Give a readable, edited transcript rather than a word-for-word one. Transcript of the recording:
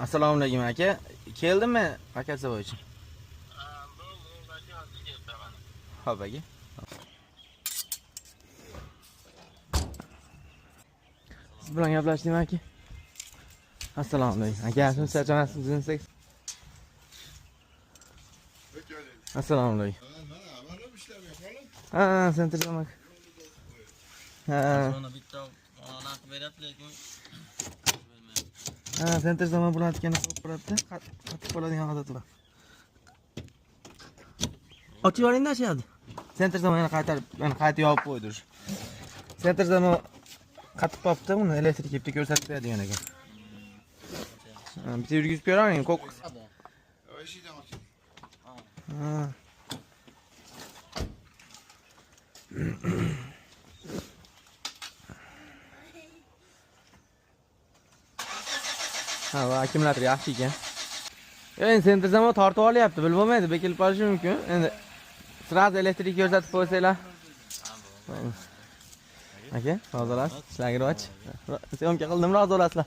Assalomu alaykum aka. Keldimmi aka savol uchun? Xo'p aka. Siz bilan gaplashdim aka. Assalomu alaykum. Aka, siz charchamasmisiz? Assalomu alaykum. Ha, sen tirzamak. Ha. Ha, center zaman bo'layotgani qilib qo'yapti. Qatib qoladigan odat bor. Ochib yuboringda ashadi. Center zaman yana qayta yopib qo'ydir. Center zaman qatib qolibdi, uni elektrik ipni ko'rsatib beradigan ekan. Bitta yurgizib ko'ravering, ko'k. Ha. Ha, va akkumulyator yaxshi ekan. Endi center zamon tortib olyapti, bilib bo'lmaydi, bekilib qolishi mumkin. Endi sraz elektrik ko'rsatib qo'ysanglar. Aka, rozi bo'lasiz? Sizlarga ro'ch. Syomka qildim, rozi bo'lasizlar.